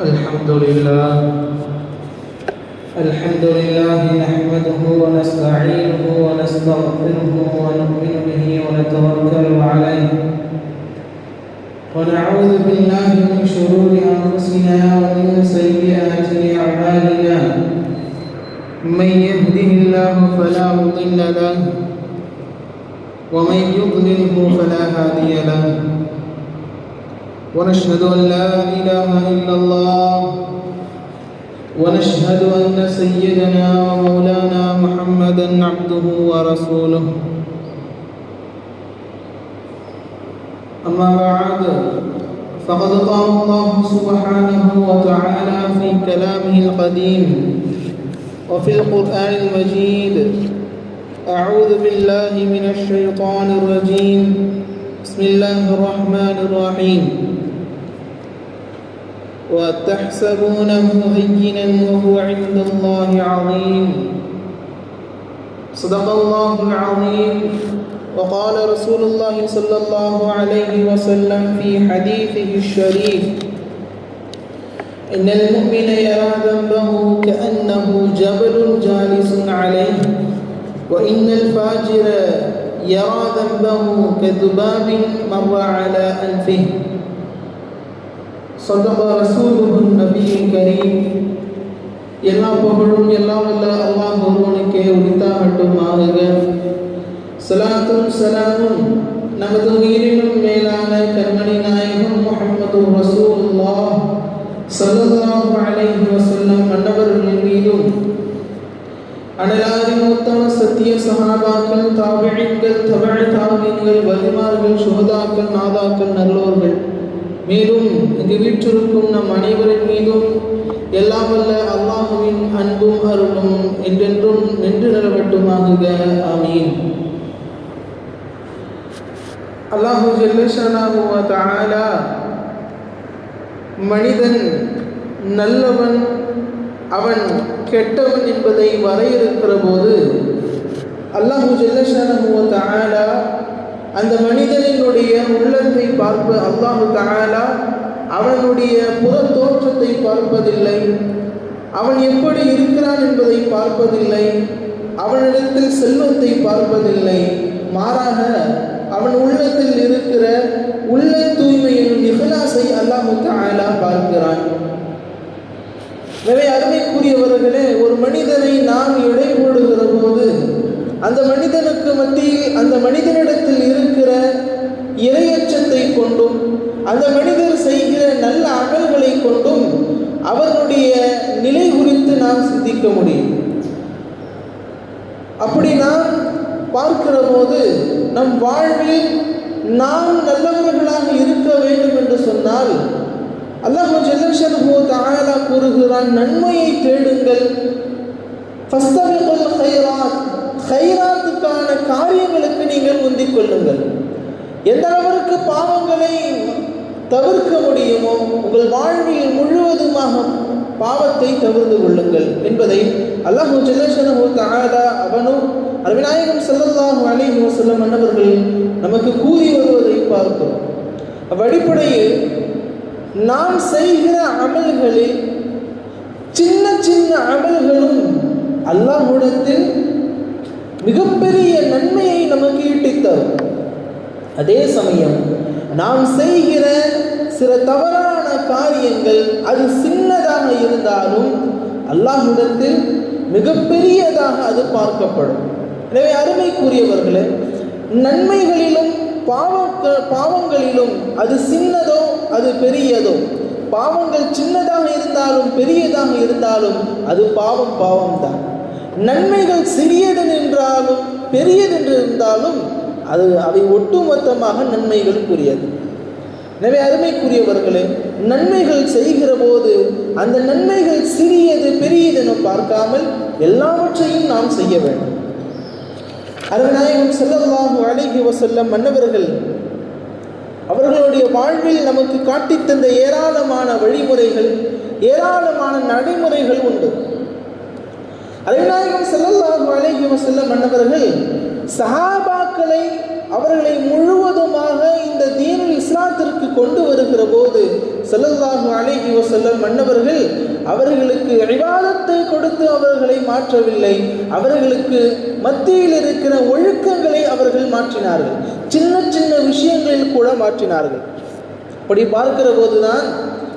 الحمد لله نحمده ونستعينه ونستغفره ونؤمن به ونتوكل عليه ونعوذ بالله من شرور أنفسنا ومن سيئات أعمالنا من يهده الله فلا مضل له ومن يضلله فلا هادي له ونشهد أن لا إله إلا الله ونشهد أن سيدنا ومولانا محمدا عبده ورسوله أما بعد فقد قال الله سبحانه وتعالى في كلامه القديم وفي القرآن المجيد أعوذ بالله من الشيطان الرجيم بسم الله الرحمن الرحيم وتحسبونه هينا وهو عند الله عظيم صدق الله العظيم وقال رسول الله صلى الله عليه وسلم في حديثه الشريف إن المؤمن يرى ذنبه كأنه جبل جالس عليه وإن الفاجر يرى ذنبه كذباب مر على أنفه صدق رسوله النبي الكريم எல்லா புகழும் எல்லாம் வல்ல அல்லாஹ் ஒருவனுக்கே உரித்தாகட்டுமாக. ஸலாத்தும் ஸலாமும் நமது உயிரினும் மேலான கண்மணி நாயகம் முஹம்மது ரசூலுல்லாஹ் ஸல்லல்லாஹு அலைஹி வஸல்லம் அன்னவர்களின் மீதும் அனலாரின் உத்தம சத்திய சஹாபாக்கள், தாபிஈன்கள், தபஅ தாபிஈன்கள், வலிமார்கள், சுஹதாக்கள், நாதாக்கள், நல்லோர்கள், மேலும் இங்கு வீற்றிருக்கும் நம் அனைவரின் மீதும் எல்லாம் வல்ல அல்லாஹுவின் அன்பும் அருளும் என்றென்றும் நின்று நிலவட்டுமாக. ஆமீன். அல்லாஹு ஜல்ல ஷஅனஹு வ தஆலா மனிதன் நல்லவன் அவன் கெட்டவன் என்பதை வரையறுக்கிற போது அல்லாஹு ஜல்ல ஷஅனஹு வ தஆலா அந்த மனிதனினுடைய உள்ளத்தை பார்ப்ப அல்லாஹு தஆலா அவனுடைய புற தோற்றத்தை பார்ப்பதில்லை, அவன் எப்படி இருக்கிறான் என்பதை பார்ப்பதில்லை, அவனிடத்தில் செல்வத்தை பார்ப்பதில்லை, மாறாக அவன் உள்ளத்தில் இருக்கிற உள்ள தூய்மையின் இஹ்லாஸை அல்லாஹு தஆலா பார்க்கிறான். எனவே அருமைக்குரியவர்களே, ஒரு மனிதனை நாம் எடை போடுகிற போது அந்த மனிதனுக்கு மத்தியில் அந்த மனிதனிடத்தில் இருக்கிற இறையச்சத்தை கொண்டும் அந்த மனிதர் செய்கிற நல்ல அமல்களை கொண்டும் அவர்களுடைய நிலை குறித்து நாம் சிந்திக்க முடியும். அப்படி நாம் பார்க்கிற போது நம் வாழ்வில் நாம் நல்லவர்களாக இருக்க வேண்டும் என்று சொன்னால் அல்லாஹ் ஜல்ல ஷஅனஹு தஆலா கூறுகிறான், நன்மையை தேடுங்கள், ஃபஸ்தபிகுல் கைராத், கைராத்துக்கான காரியங்களுக்கு நீங்கள் முந்திக் கொள்ளுங்கள். எந்த அளவிற்கு பாவங்களை தவிர்க்க முடியுமோ உங்கள் வாழ்வில் முழுவதுமாக பாவத்தை தவிர்த்து கொள்ளுங்கள் என்பதை அல்லாஹ் ஜல்ல ஷஅனஹு தஆலா அவனும் அருமைநாயகம் ஸல்லல்லாஹு அலைஹி வஸல்லம் அன்னவர்கள் நமக்கு கூறி வருவதை பார்க்கிறோம். அவ்வடிப்படையில் நாம் செய்கிற அமல்களில் சின்ன சின்ன அமல்களும் அல்லாஹ்விடத்தில் மிகப்பெரிய நன்மையை நமக்கு ஈட்டித்தரும். அதே சமயம் நாம் செய்கிற சில தவறான காரியங்கள் அது சின்னதாக இருந்தாலும் அல்லாஹ்விடத்தில் மிகப்பெரியதாக அது பார்க்கப்படும். எனவே அருமைக்குரியவர்களே, நன்மைகளிலும் பாவங்களிலும் அது சின்னதோ அது பெரியதோ, பாவங்கள் சின்னதாக இருந்தாலும் பெரியதாக இருந்தாலும் அது பாவம்தான். நன்மைகள் சிறியது என்றாலும் பெரியது என்று இருந்தாலும் அவை ஒட்டுமொத்தமாக நன்மைகளுக்குரியது. எனவே அருமைக்குரியவர்களே, நன்மைகள் செய்கிற போது அந்த நன்மைகள் சிறியது பெரியது என பார்க்காமல் எல்லாவற்றையும் நாம் செய்ய வேண்டும். அருமைநாயகம் ஸல்லல்லாஹு அலைஹி வஸல்லம் மன்னவர்கள் அவர்களுடைய வாழ்வில் நமக்கு காட்டித்தந்த ஏராளமான வழிமுறைகள், ஏராளமான நடைமுறைகள் உண்டு. அருமைநாயகம் ஸல்லல்லாஹு அலைஹி வஸல்லம் மன்னவர்கள் சஹாபாக்களை அவர்களை முழுவதுமாக இந்த தீனுல் இஸ்லாத்திற்கு கொண்டு வருகிற போது ஸல்லல்லாஹு அலைஹி வஸல்லம் மன்னவர்கள் அவர்களுக்கு இபாதத்தை கொடுத்து அவர்களை மாற்றவில்லை, அவர்களுக்கு மத்தியில் இருக்கிற ஒழுக்கங்களை அவர்கள் மாற்றினார்கள். சின்ன சின்ன விஷயங்களில் கூட மாற்றினார்கள். அப்படி பார்க்கிற போதுதான்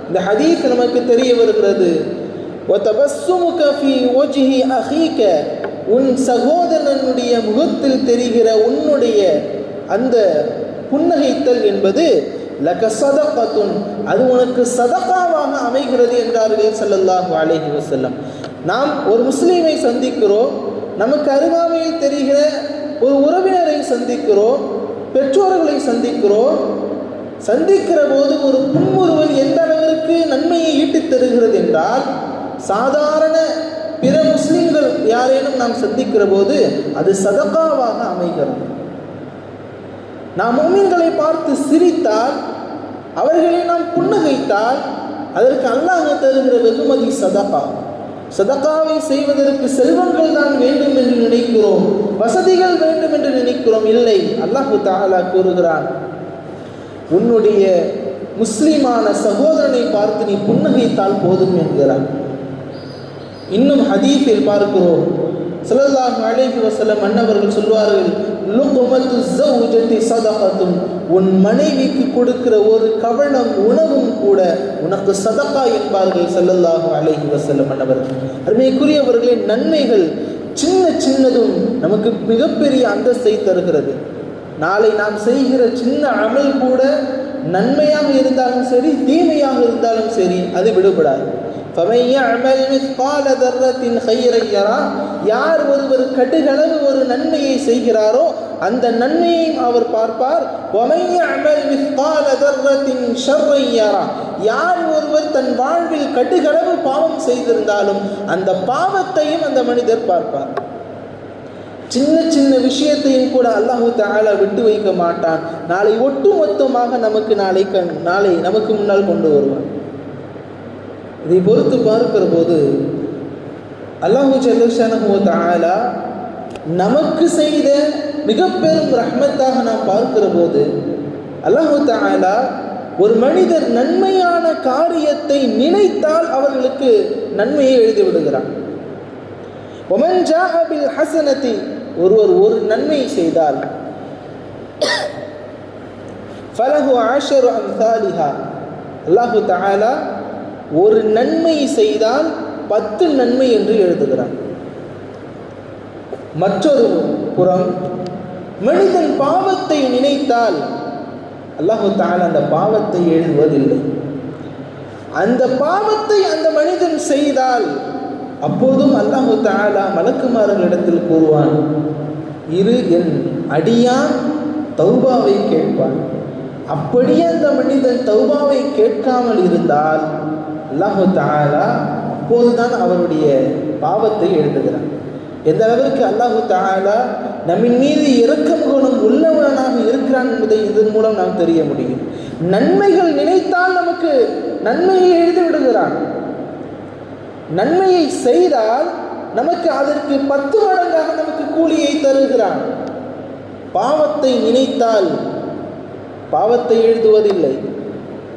இந்த ஹதீஸ் நமக்கு தெரிய வருகிறது. وَتَبَسُّمُكَ فِي وَجْهِ أَخِيكَ, உன் சகோதரனுடைய முகத்தில் தெரிகிற உன்னுடைய அந்த புன்னகைத்தல் என்பது லக சதகத்துன், அது உனக்கு சதகாவாக அமைகிறது என்றார்கள் ஸல்லல்லாஹு அலைஹி வஸல்லம். நாம் ஒரு முஸ்லீமை சந்திக்கிறோம், நமக்கு அருகாமையில் தெரிகிற ஒரு உறவினரை சந்திக்கிறோம், பெற்றோர்களை சந்திக்கிறோம். சந்திக்கிற போது ஒரு புன்முறுவல் எந்த அளவிற்கு நன்மையை ஈட்டித் தருகிறது என்றால், சாதாரண பிற முஸ்லிம்கள் யாரேனும் நாம் சந்திக்கிற போது அது சதகாவாக அமைகிறது. நாம் முஃமின்களை பார்த்து சிரித்தால், அவர்களை நாம் புன்னகைத்தால், அதற்கு அல்லாஹ் தருகிற வெகுமதி சதகா. சதகாவை செய்வதற்கு செல்வங்கள் தான் வேண்டும் என்று நினைக்கிறோம், வசதிகள் வேண்டும் என்று நினைக்கிறோம். இல்லை, அல்லாஹ் தஆலா கூறுகிறான், உன்னுடைய முஸ்லிமான சகோதரனை பார்த்து நீ புன்னகைத்தால் போதும் என்கிறான். இன்னும் ஹதீஸில் பார்க்கிறோம், ஸல்லல்லாஹு அலைஹி வஸல்லம் மன்னவர்கள் சொல்வார்கள், லுக்மத்து ஸௌஜதி ஸதகத்துன், உன் மனைவிக்கு கொடுக்கிற ஒரு கவளம் உணவும் கூட உனக்கு சதகா என்பார்கள் ஸல்லல்லாஹு அலைஹி வஸல்லம் மன்னவர்கள். அருமைக்குரியவர்களே, நன்மைகள் சின்ன சின்னதும் நமக்கு மிகப்பெரிய அந்தஸ்தை தருகிறது. நாளை நாம் செய்கிற சின்ன அமல் கூட நன்மையாக இருந்தாலும் சரி, தீமையாக இருந்தாலும் சரி, அது விடுபடாது. فَمَنْ يَعْمَلْ مِثْقَالَ ذَرَّةٍ خَيْرًا يَرَهُ, யார் ஒருவர் கடுகளவு ஒரு நன்மையை செய்கிறாரோ அந்த நன்மையையும் அவர் பார்ப்பார். وَمَنْ يَعْمَلْ مِثْقَالَ ذَرَّةٍ شَرًّا يَرَهُ, யார் ஒருவர் தன் வாழ்வில் கடுகளவு பாவம் செய்திருந்தாலும் அந்த பாவத்தையும் அந்த மனிதர் பார்ப்பார். சின்ன சின்ன விஷயத்தையும் கூட அல்லாஹு தஆலா விட்டு வைக்க மாட்டான். நாளை ஒட்டுமொத்தமாக நாளை நமக்கு முன்னால் கொண்டு வருவான். இதை பொறுத்து பார்க்கிற போது அல்லாஹு ஜல்லஷானஹு வ தஆலா நமக்கு செய்த மிக பெரும் ரஹ்மத்தாக நாம் பார்க்கிற போது, அல்லாஹு தஆலா ஒரு மனிதர் நன்மையான காரியத்தை நினைத்தால் அவர்களுக்கு நன்மையை எழுதி விடுகிறான். وَمَنْ جَاءَ بِالْحَسَنَةِ, ஒருவர் ஒரு நன்மை செய்தால் فَلَهُ عَشْرُ أَمْثَالِهَا, அல்லாஹு தஆலா ஒரு நன்மை செய்தால் 10 நன்மை என்று எழுதுகிறான். மற்றொரு புறம் மனிதன் பாவத்தை நினைத்தால் அல்லாஹு தஆலா அந்த பாவத்தை எழுதுவதில்லை. அந்த பாவத்தை அந்த மனிதன் செய்தால் அப்போதும் அல்லாஹு தஆலா மலக்குமார்களிடத்தில் கூறுவான், இரு என் அடியான் தௌபாவை கேட்பான். அப்படியே அந்த மனிதன் தௌபாவை கேட்காமல் இருந்தால் அல்லாஹு தஆலா அப்போதுதான் அவருடைய பாவத்தை எழுதுகிறான். எந்த அளவிற்கு அல்லாஹு தஆலா நம்மின் மீது இரக்கம் குணம் உள்ளவனாக இருக்கிறான் என்பதை இதன் மூலம் நாம் தெரிய முடியும். நன்மைகள் நினைத்தால் நமக்கு நன்மையை எழுதி விடுகிறான். நன்மையை செய்தால் நமக்கு அதற்கு 10 மடங்காக நமக்கு கூலியை தருகிறான். பாவத்தை நினைத்தால் பாவத்தை எழுதுவதில்லை.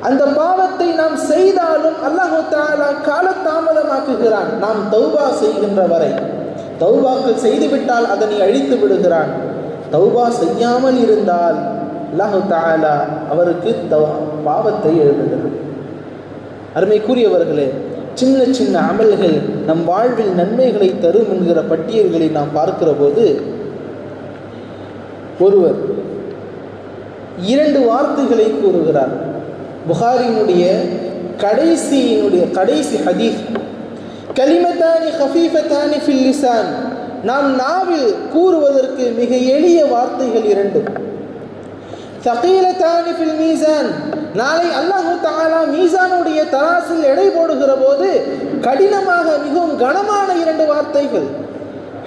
அந்த பாவத்தை நாம் செய்தாலும் அல்லாஹு தஆலா காலதாமதமாக்குகிறான். நாம் தௌபா செய்கின்ற வரை, தௌபாக்கள் செய்துவிட்டால் அதனை அழித்து விடுகிறான். தௌபா செய்யாமல் இருந்தால் அல்லாஹு தஆலா அவருக்கு பாவத்தை எழுதுகிறான். அருமைக்குரியவர்களே, சின்ன சின்ன அமல்கள் நம் வாழ்வில் நன்மைகளை தரும் என்கிற பட்டியல்களை நாம் பார்க்கிற போது ஒருவர் 2 வார்த்தைகளை கூறுகிறார். புகாரியினுடைய கடைசி ஹதீஸ், கலிமத்தானி ஹஃபீஃபத்தானி ஃபில் லிசான், நாம் நாவில் கூறுவதற்கு மிக எளிய வார்த்தைகள் 2. ஸகீலத்தானி ஃபில் மீசான், நாளை அல்லாஹு தஆலா மீசானுடைய தராசில் எடை போடுகிற போது கடினமாக மிகவும் கனமான 2 வார்த்தைகள்.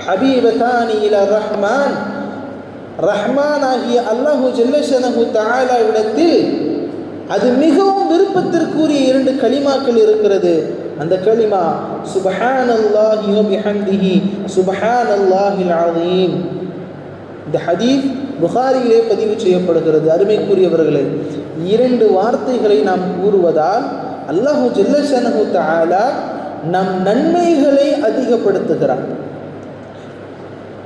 ஹபீபத்தானி இலா ரஹ்மான், ரஹ்மான் ஆகிய அல்லாஹு ஜல்லஷனஹு தஆலா இடத்தில் அது மிகவும் விருப்பத்திற்குரிய 2 கலிமாக்கள் இருக்கிறது. அந்த கலிமா சுப்ஹானல்லாஹி வ பிஹம்திஹி சுப்ஹானல்லாஹில் அஸீம். இந்த ஹதீஸ் புகாரியிலே பதிவு செய்யப்படுகிறது. அருமைக்குரியவர்களே, 2 வார்த்தைகளை நாம் கூறுவதால் அல்லாஹு ஜல்ல ஷஅனஹு தஆலா நம் நன்மைகளை அதிகப்படுத்துகிறார்.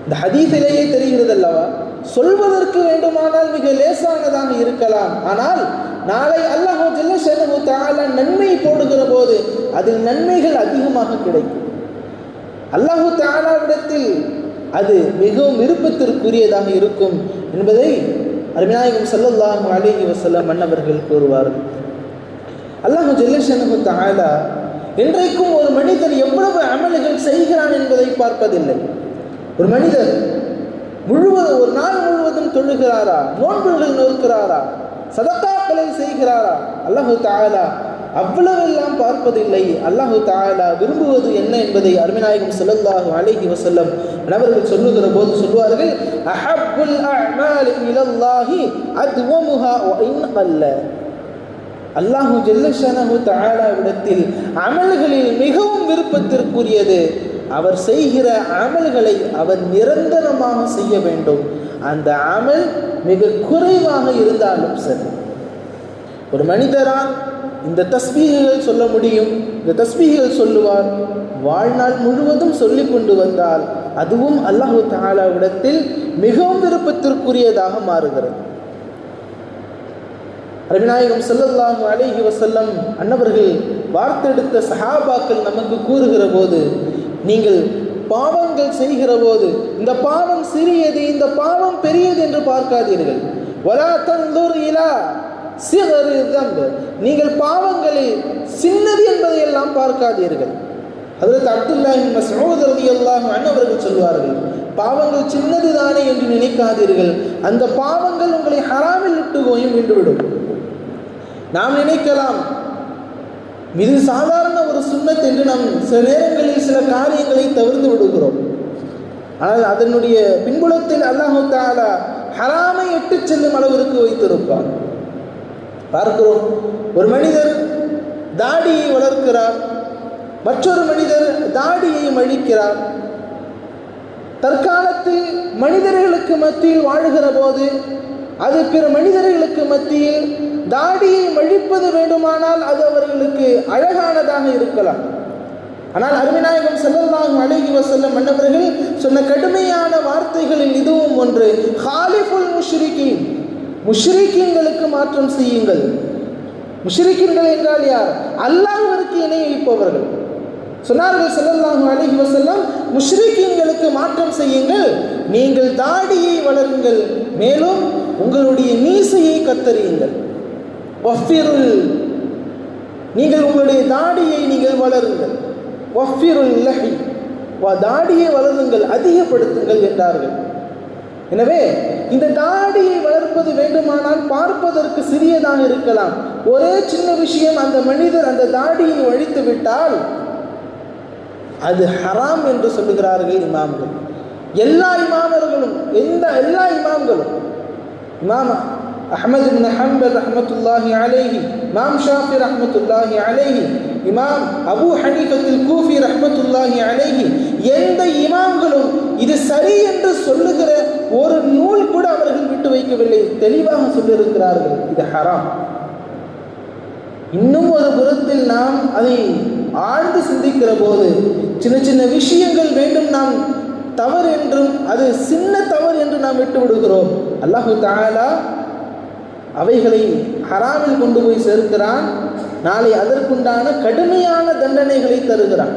இந்த ஹதீஸிலேயே தெரிகிறது அல்லவா, சொல்வதற்கு வேண்டுமானால் மிக லேசானதாக இருக்கலாம், ஆனால் நாளை அல்லாஹு ஜல்ல ஷஅனஹு தஆலா நன்மை போடுகிற போது அதில் நன்மைகள் அதிகமாக கிடைக்கும். அல்லாஹு தஆலாவிடத்தில் அது மிகவும் விருப்பத்திற்குரியதாக இருக்கும் என்பதை அருமைநாயகம் ஸல்லல்லாஹு அலைஹி வஸல்லம் அன்னவர்கள் கூறுவார்கள். அல்லாஹு ஜல்ல ஷஅனஹு தஆலா இன்றைக்கும் ஒரு மனிதர் எவ்வளவு அமல்கள் செய்கிறான் என்பதை பார்ப்பதில்லை. ஒரு மனிதர் முழுவதும் ஒரு நாள் முழுவதும் தொழுகிறாரா, நோன்புகள் நோக்கிறாரா, சதகாக்களை செய்கிறாரா, அல்லாஹு தஆலா அவ்வளவெல்லாம் பார்ப்பதில்லை. அல்லாஹு தஆலா விரும்புவது என்ன என்பதை அருமைநாயகம் ஸல்லல்லாஹு அலைஹி வஸல்லம் அவர்கள் சொல்லுகிற போது சொல்வார்கள், அஹப்புல் அஅமாலி இலல்லாஹி அத்வமுஹா வ இன் கல்ல. அல்லாஹு ஜல்ல ஷஅனஹு தஆலாவிடத்தில் அமல்களில் மிகவும் விருப்பத்திற்குரியது அவர் செய்கிற அமல்களை அவர் நிரந்தரமாக செய்ய வேண்டும். அந்த அமல் மிக குறைவாக இருந்தாலும் சரி. ஒரு மனிதரால் இந்த தஸ்பீஹ்கள் சொல்ல முடியும், இந்த தஸ்பீஹ்கள் சொல்லுவார், வாழ்நாள் முழுவதும் சொல்லி கொண்டு வந்தால் அதுவும் அல்லாஹு தஆலாவிடத்தில் மிகவும் விருப்பத்திற்குரியதாக மாறுகிறது. நபிநாயகம் ஸல்லல்லாஹு அலைஹி வஸல்லம் அன்னவர்கள் வார்த்தெடுத்த சஹாபாக்கள் நமக்கு கூறுகிற போது, நீங்கள் பாவங்கள் செய்கிற போது இந்த பாவம் சிறியது, இந்த பாவம் பெரியது என்று பார்க்காதீர்கள். வலா தன்துர் இலா சிகரி தம்ப், நீங்கள் பாவங்களை சின்னது என்பதை எல்லாம் பார்க்காதீர்கள். ஹஜ்ரத் அப்துல்லாஹ் இப்னு மஸ்ஊத் ரலியல்லாஹு அன்ஹு அவர்கள் சொல்வார்கள், பாவங்கள் சின்னது தானே என்று நினைக்காதீர்கள், அந்த பாவங்கள் உங்களை ஹராமில் விட்டு போயும் விட்டுவிடும். நாம் நினைக்கலாம் இது சாதாரண ஒரு சுன்னத் என்று நாம் சில நேரங்களில் சில காரியங்களை தவிர்த்து விடுகிறோம். ஆனால் அதனுடைய பின்புலத்தில் அல்லாஹு தஆலா ஹராமை எட்டு செல்லும் அளவிற்கு வைத்திருப்பார். பார்க்கிறோம், ஒரு மனிதர் தாடியை வளர்க்கிறார், மற்றொரு மனிதர் தாடியை மழிக்கிறார். தற்காலத்தில் மனிதர்களுக்கு மத்தியில் வாழுகிற போது அது பிற மனிதர்களுக்கு மத்தியில் தாடியை மழிப்பது வேண்டுமானால் அது அவர்களுக்கு அழகானதாக இருக்கலாம். ஆனால் அருமைநாயகம் ஸல்லல்லாஹு அலைஹி வஸல்லம் அன்னவர்கள் சொன்ன கடுமையான வார்த்தைகளில் இதுவும் ஒன்று, ஹாலிஃபுல் முஷ்ரிகீன், முஷ்ரிக்கீன்களுக்கு மாற்றம் செய்யுங்கள். முஷ்ரிக்கீன்கள் என்றால் யார்? அல்லாஹ்விற்கு இணை வைப்பவர்கள். சொன்னார்கள் ஸல்லல்லாஹு அலைஹி வஸல்லம், முஷ்ரிக்கீன்களுக்கு மாற்றம் செய்யுங்கள், நீங்கள் தாடியை வளருங்கள், மேலும் உங்களுடைய மீசையை கத்தரியுங்கள். வஃபிருல், நீங்கள் உங்களுடைய தாடியை நீங்கள் வளருங்கள். வஃபிருல் லஹி, தாடியை வளருங்கள், அதிகப்படுத்துங்கள் என்றார்கள். எனவே இந்த தாடியை வளர்ப்பது வேண்டுமானால் பார்ப்பதற்கு சிறியதாக இருக்கலாம். ஒரே சின்ன விஷயம், அந்த மனிதர் அந்த தாடியை வழித்து விட்டால் அது ஹராம் என்று சொல்லுகிறார்கள் இமாம்கள். எல்லா இமாமர்களும் எல்லா இமாம்களும், இமாம் அஹ்மத் இப்னு ஹம்பல் ரஹ்மத்துல்லாஹி அலைஹி, இமாம் ஷாஃபி ரஹ்மத்துல்லாஹி அலைஹி, இமாம் அபூ ஹனீஃபத்துல் கூஃபி ரஹ்மத்துல்லாஹி அலைஹி, எந்த இமாம்களும் இது சரி என்று சொல்லுகிற ஒரு நூல் கூட அவர்கள் விட்டு வைக்கவில்லை. தெளிவாக சொல்லியிருக்கிறார்கள் இது ஹராம். இன்னும் ஒரு புறத்தில் நாம் அதை ஆழ்ந்து சிந்திக்கிற போது சின்ன சின்ன விஷயங்கள் வேண்டும் நாம் தவறு என்றும் அது சின்ன தவறு என்று நாம் விட்டு விடுகிறோம். அல்லாஹு தஆலா அவைகளை ஹராமில் கொண்டு போய் சேர்க்கிறான். நாளை அதற்குண்டான கடுமையான தண்டனைகளை தருகிறான்.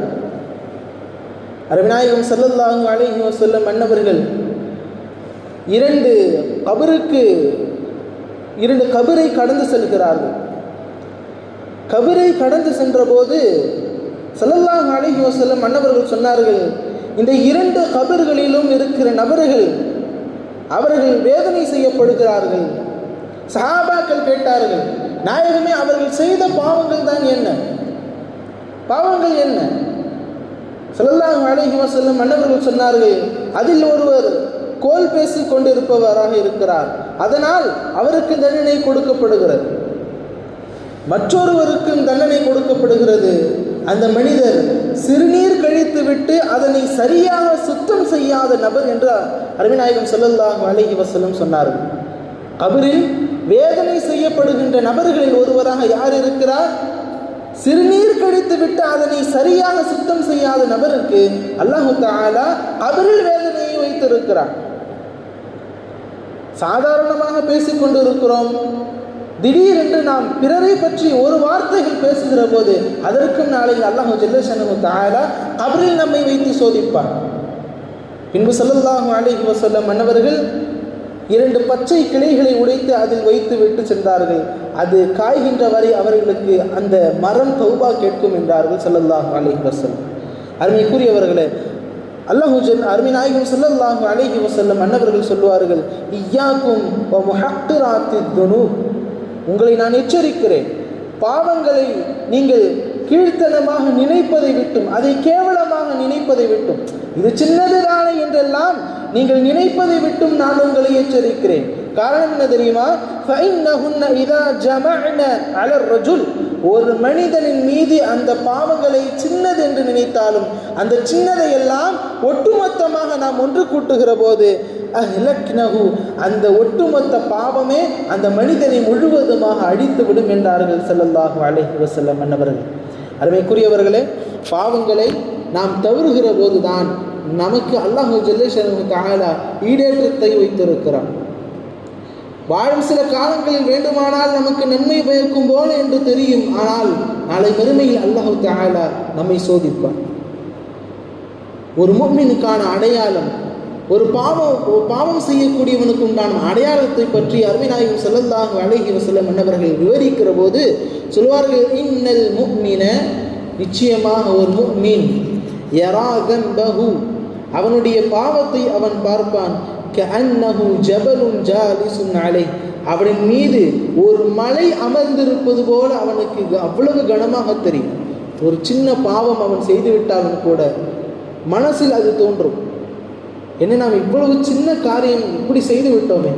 அருமைநாயகம் ஸல்லல்லாஹு அலைஹி வஸல்லம் அன்னவர்கள் இரண்டு கபரை கடந்து செல்கிறார்கள். கபரை கடந்து சென்ற போது ஸல்லல்லாஹு அலைஹி வஸல்லம் அன்னவர்கள் சொன்னார்கள், இந்த இரண்டு கபர்களிலும் இருக்கிற நபர்கள் அவர்கள் வேதனை செய்யப்படுகிறார்கள். சஹாபாக்கள் கேட்டார்கள், நாயகமே அவர்கள் செய்த பாவங்கள் தான் என்ன? பாவங்கள் என்ன? ஸல்லல்லாஹு அலைஹி வஸல்லம் அன்னவர்கள் சொன்னார்கள், அதில் ஒருவர் கோல் பேசி கொண்டிருப்பவராக இருக்கிறார், அதனால் அவருக்கு தண்டனை கொடுக்கப்படுகிறது. மற்றொருவருக்கும் தண்டனை கொடுக்கப்படுகிறது. அந்த மனிதர் சிறுநீர் கழித்து விட்டு அதனை சரியாக சுத்தம் செய்யாத நபர் என்று அருமைநாயகம் ஸல்லல்லாஹு அலைஹி வஸல்லம் சொன்னார்கள். கபரில் வேதனை செய்யப்படுகின்ற நபர்களில் ஒருவராக யார் இருக்கிறார்? சிறுநீர் கழித்து விட்டு அதனை சரியாக சுத்தம் செய்யாத நபருக்கு அல்லாஹு தஆலா கபரில் வேதனையை வைத்திருக்கிறார். சாதாரணமாக பேசிக்கொண்டு இருக்கிறோம், திடீரென்று நாம் பிறரை பற்றி ஒரு வார்த்தைகள் பேசுகிற போது அதற்கும் நாளையில் அல்லாஹ் ஜல்ல ஷஅனுஹு தஆலா கபரில் நம்மை வைத்து சோதிப்பார். பின்பு ஸல்லல்லாஹு அலைஹி வஸல்லம் மன்னவர்கள் 2 பச்சை கிளைகளை உடைத்து அதில் வைத்து விட்டு சென்றார்கள். அது காய்கின்ற வரை அவர்களுக்கு அந்த மரம் தௌபா கேட்கும் என்றார்கள் ஸல்லல்லாஹு அலைஹி வஸல்லம். அருமைக்குரியவர்களே, அருமை நாயகம் ஸல்லல்லாஹு அலைஹி வஸல்லம் மன்னவர்கள் சொல்வார்கள், இய்யாக்கும் வ முஹக்கிராத்தித் துனூப், உங்களை நான் எச்சரிக்கிறேன், பாவங்களை நீங்கள் கீழ்த்தனமாக நினைப்பதை விட்டும், அதை கேவலமாக நினைப்பதை விட்டும், இது சின்னதுதானே என்றெல்லாம் நீங்கள் நினைப்பதை விட்டும் நான் உங்களை எச்சரிக்கிறேன். காரணம் என்ன தெரியுமா? فَإِنَّهُنَّ إِذَا جَمَعْنَ عَلَى الرَّجُلِ, ஒரு மனிதனின் மீது அந்த பாவங்களை சின்னது என்று நினைத்தாலும் அந்த சின்னதை எல்லாம் ஒட்டுமொத்தமாக நாம் ஒன்று கூட்டுகிற போது அஹ்லக்னஹு, அந்த ஒட்டுமொத்த பாவமே அந்த மனிதனை முழுவதுமாக அழித்து விடும் என்றார்கள் ஸல்லல்லாஹு அலைஹி வஸல்லம் அன்னவர்கள். அருமைக்குரியவர்களே, பாவங்களை நாம் தவறுகிற போதுதான் நமக்கு அல்லாஹ் ஜல்ல ஷஅனுஹு தஆலா ஈடேற்றத்தை வைத்திருக்கிறான். வாழும் சில காலங்களில் வேண்டுமானால் நமக்கு நன்மை பயக்கும் போல என்று தெரியும், ஆனால் நாளை மறுமையில் அல்லாஹ் தஆலா நம்மை சோதிப்பார். ஒரு முஃமினுக்கான அடையாளம், ஒரு பாவம் செய்யக்கூடியவனுக்கு உண்டான அடையாளத்தை பற்றி அருமை நாயகம் ஸல்லல்லாஹு அலைஹி வஸல்லம் அன்னவர்கள் விவரிக்கிற போது சொல்வார்கள், இன்னல் முஃமின, நிச்சயமாக ஒரு முஃமின், யரா தம்பஹு, அவனுடைய பாவத்தை அவன் பார்ப்பான், கஅன்னஹு ஜபலுன் ஜாலிசுன் அலைஹ், அவனின் மீது ஒரு மலை அமர்ந்திருப்பது போல அவனுக்கு அவ்வளவு கனமாக தெரியும். ஒரு சின்ன பாவம் அவன் செய்துவிட்டாலும் கூட மனசில் அது தோன்றும், என்ன நாம் இவ்வளவு சின்ன காரியம் இப்படி செய்து விட்டோமே.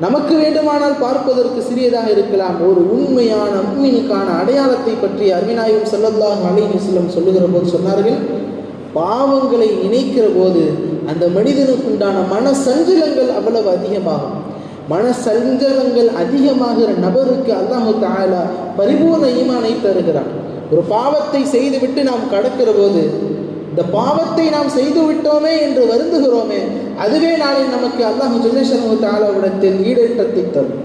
நமக்கு வேண்டுமானால் பார்ப்பதற்கு சிறியதாக இருக்கலாம். ஒரு உண்மையான முஃமினுக்கான அடையாளத்தை பற்றி அருமைநாயகம் ஸல்லல்லாஹு அலைஹி வஸல்லம் சொல்லுகிற போது சொன்னார்கள், பாவங்களை நினைக்கிற போது அந்த மனிதனுக்குண்டான மன சஞ்சலங்கள் அவ்வளவு அதிகமாகும். மன சஞ்சலங்கள் அதிகமாகிற நபருக்கு அல்லாஹ் தஆலா பரிபூர்ண ஈமானை தருகிறான். ஒரு பாவத்தை செய்துவிட்டு நாம் கடக்கிற போது இந்த பாவத்தை நாம் செய்து விட்டோமே என்று வருந்துகிறோமே, அதுவே நாளை நமக்கு அல்லாஹ் ஜல்ல ஷஅனுஹு தஆலாவிடத்தில் ஈடேற்றத்தை தரும்.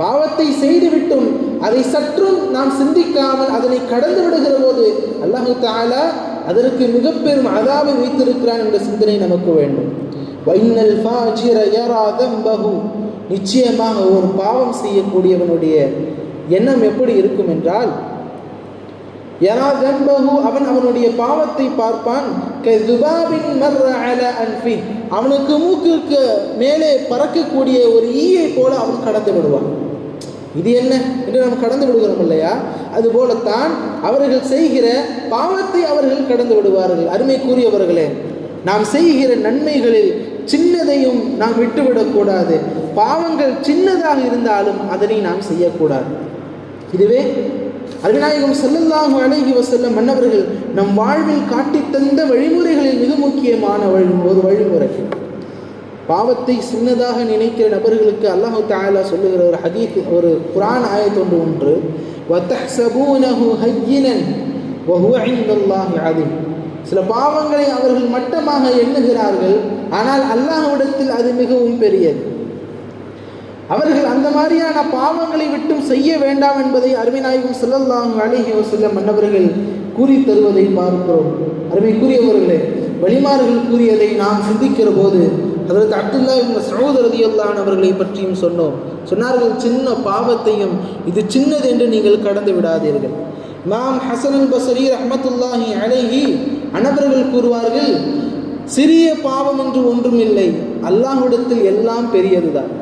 பாவத்தை செய்துவிட்டும் அதை சற்றும் நாம் சிந்திக்காமல் அதனை கடந்து விடுகிற போது அல்லாஹ் தஆலா அதற்கு மிக பெரும் அதாபை வைத்திருக்கிறான் என்ற சிந்தனை நமக்கு வேண்டும். வைனல் ஃபாஜிர யரா தம்பஹு, நிச்சயமாக ஒரு பாவம் செய்யக்கூடியவனுடைய எண்ணம் எப்படி இருக்கும் என்றால், யரா தம்பஹு, அவன் அவனுடைய பாவத்தை பார்ப்பான், கதுபாபின் மர்ர அலா அன்ஃபி, அவனுக்கு மூக்குக்கு மேலே பறக்கக்கூடிய ஒரு ஈயை போல அவன் கடந்து விடுவான். இது என்ன என்று நாம் கடந்து விடுகிறோம் இல்லையா? அதுபோலத்தான் அவர்கள் செய்கிற பாவத்தை அவர்கள் கடந்து விடுவார்கள். அருமை கூறியவர்களே, நாம் செய்கிற நன்மைகளில் சின்னதையும் நாம் விட்டுவிடக்கூடாது. பாவங்கள் சின்னதாக இருந்தாலும் அதனை நாம் செய்யக்கூடாது. இதுவே அருமைநாயகம் ஸல்லல்லாஹு அலைஹி வஸல்லம் மன்னவர்கள் நம் வாழ்வில் காட்டித்தந்த வழிமுறைகளில் மிக முக்கியமான ஒரு வழிமுறை. பாவத்தை சின்னதாக நினைக்கிற நபர்களுக்கு அல்லாஹ் தஆலா சொல்லுகிற ஒரு ஹதீஸ், ஒரு குர்ஆன் ஆயத் ஒன்று, வதஹ்ஸபூனஹு ஹய்யினன் வஹுவ இன்தல்லாஹி அஸீம், சில பாவங்களை அவர்கள் மட்டமாக எண்ணுகிறார்கள், ஆனால் அல்லாஹ்விடத்தில் அது மிகவும் பெரியது. அவர்கள் அந்த மாதிரியான பாவங்களை விட்டும் செய்ய வேண்டாம் என்பதை அருமைநாயகம் ஸல்லல்லாஹு அலைஹி வஸல்லம் மன்னவர்கள் கூறி தருவதை பார்க்கிறோம். அருமைக்குரியவர்களே, வலிமார்கள் கூறியதை நாம் சிந்திக்கிற போது ஹஜ்ரத் அப்துல்லாஹ் இப்னு மஸ்ஊத் ரலியல்லாஹு அன்ஹு அவர்களை பற்றியும் சொன்னார்கள், சின்ன பாவத்தையும் இது சின்னது என்று நீங்கள் கடந்து விடாதீர்கள். இமாம் ஹஸன் அல் பஸ்ரி ரஹ்மத்துல்லாஹி அலைஹி அன்னவர்கள் கூறுவார்கள், சிறிய பாவம் என்று ஒன்றும் இல்லை, அல்லாஹ்விடத்தில் எல்லாம் பெரியதுதான்.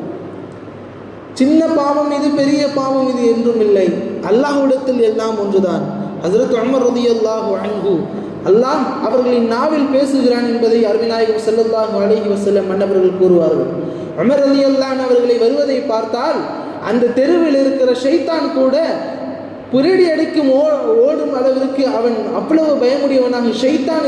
சின்ன பாவம் இது, பெரிய பாவம் இது என்றும் இல்லை, அல்லாஹ்விடத்தில் எல்லாம் ஒன்றுதான். ஹஜ்ரத் உமர் ரலியல்லாஹு அன்ஹு, அல்லாஹ் அவர்களின் நாவில் பேசுகிறான் என்பதை அருமைநாயகம் ஸல்லல்லாஹு அலைஹி வஸல்லம் மன்னவர்கள் கூறுவார்கள். உமர் ரலியல்லாஹு அன்ஹு அவர்களை வருவதை பார்த்தால் அந்த தெருவில் இருக்கிற ஷைத்தான் கூட புரடி அடிக்கும் ஓடும் அளவிற்கு அவன் அவ்வளவு பயமுடையவனாக ஷைத்தான்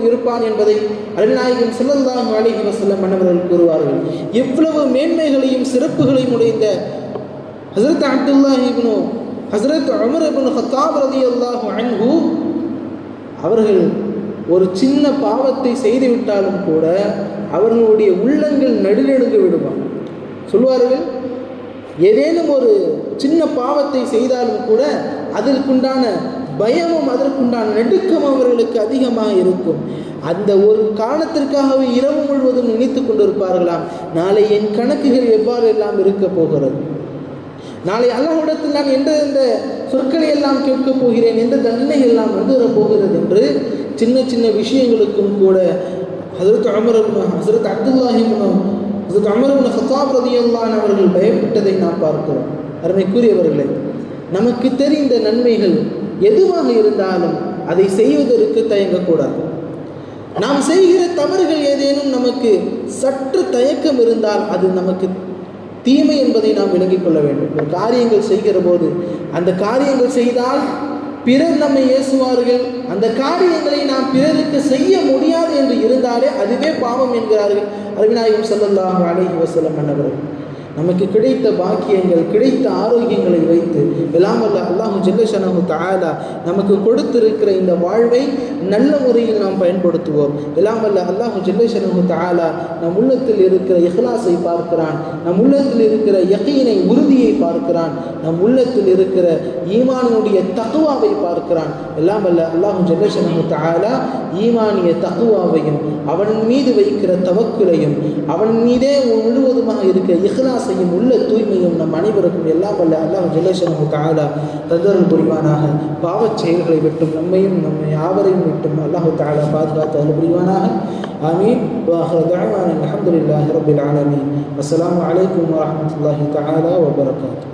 இருப்பான் என்பதை அருமைநாயகம் ஸல்லல்லாஹு அலைஹி வஸல்லம் மன்னவர்கள் கூறுவார்கள். எவ்வளவு மேன்மைகளையும் சிறப்புகளையும் உடைந்த ஹஜ்ரத் அப்துல்லாஹ் இப்னு ஹஸ்ரத் உமர் இப்னு கத்தாப் ரலியல்லாஹு அன்ஹு அவர்கள் ஒரு சின்ன பாவத்தை செய்து விட்டாலும் கூட அவர்களுடைய உள்ளங்கள் நடுநடுங்க விடுவார். சொல்வார்கள், ஏதேனும் ஒரு சின்ன பாவத்தை செய்தாலும் கூட அதற்குண்டான பயமும் அதற்குண்டான நடுக்கம் அவர்களுக்கு அதிகமாக இருக்கும். அந்த ஒரு காரணத்திற்காகவே இரவு முழுவதும் நினைத்து கொண்டிருப்பார்களாம், நாளை என் கணக்குகள் எவ்வாறு எல்லாம் இருக்க போகிறது, நாளை அல்லாஹ்விடத்தில் நான் எந்த சொற்களை எல்லாம் கேட்கப் போகிறேன், எந்த தண்டனை எல்லாம் வந்துவிடப் போகிறது என்று சின்ன சின்ன விஷயங்களுக்கும் கூட ஹஸரத் அப்துல்லாஹி இப்னு உமர் இப்னு கத்தாப் ரலியல்லாஹு அன்ஹு அவர்கள் பயப்பட்டதை நாம் பார்க்கிறோம். அருமைக்குரியவர்களே, நமக்கு தெரிந்த நன்மைகள் எதுவாக இருந்தாலும் அதை செய்வதற்கு தயங்கக்கூடாது. நாம் செய்கிற தவறுகள் ஏதேனும் நமக்கு சற்று தயக்கம் இருந்தால் அது நமக்கு தீமை என்பதை நாம் விளங்கிக் கொள்ள வேண்டும். ஒரு காரியங்கள் செய்கிற போது அந்த காரியங்கள் செய்தால் பிறர் நம்மை ஏசுவார்கள், அந்த காரியங்களை நாம் பிறருக்கு செய்ய முடியாது என்று இருந்தாலே அதுவே பாவம் என்கிறார்கள் அருமைநாயகம் ஸல்லல்லாஹு அலைஹி வஸல்லம் அன்னவர்கள். நமக்கு கிடைத்த பாக்கியங்கள், கிடைத்த ஆரோக்கியங்களை வைத்து எல்லாம் வல்ல அல்லாஹு ஜல்ல ஷஅனஹு தஆலா நமக்கு கொடுத்திருக்கிற இந்த வாழ்வை நல்ல முறையில் நாம் பயன்படுத்துவோம். எல்லாம் வல்ல அல்லாஹு ஜல்ல ஷஅனஹு தஆலா நம் உள்ளத்தில் இருக்கிற இஹ்லாஸை பார்க்கிறான், நம் உள்ளத்தில் இருக்கிற யகீனை, உறுதியை பார்க்கிறான், நம் உள்ளத்தில் இருக்கிற ஈமானுடைய தக்வாவை பார்க்கிறான். எல்லாம் வல்ல அல்லாஹு ஜல்ல ஷஅனஹு தஆலா ஈமானிய தக்வாவையும் அவன் மீது வைக்கிற தவக்குலையும் அவன் மீதே முழுவதுமாக இருக்கிற இஹ்லாஸ் உள்ள தூய்மையும் நம் அனைவருக்கும் எல்லாம் வல்ல அல்லாஹ் ஜல்ல ஷஅனஹு தஆலா தந்தருள் புரிவானாக. பாவச் செயல்களை விட்டும் நம்மையும் நம்மை யாவரையும் விட்டும் அல்லாஹ் தஆலா பாதுகாத்து அருள் புரிவானாக. ஆமீன். வஆஹிரு தஅவானா அல்ஹம்துலில்லாஹி ரப்பில் ஆலமீன். அஸ்ஸலாமு அலைக்கும் வரஹ்மத்துல்லாஹி தஆலா வபரகாத்துஹு.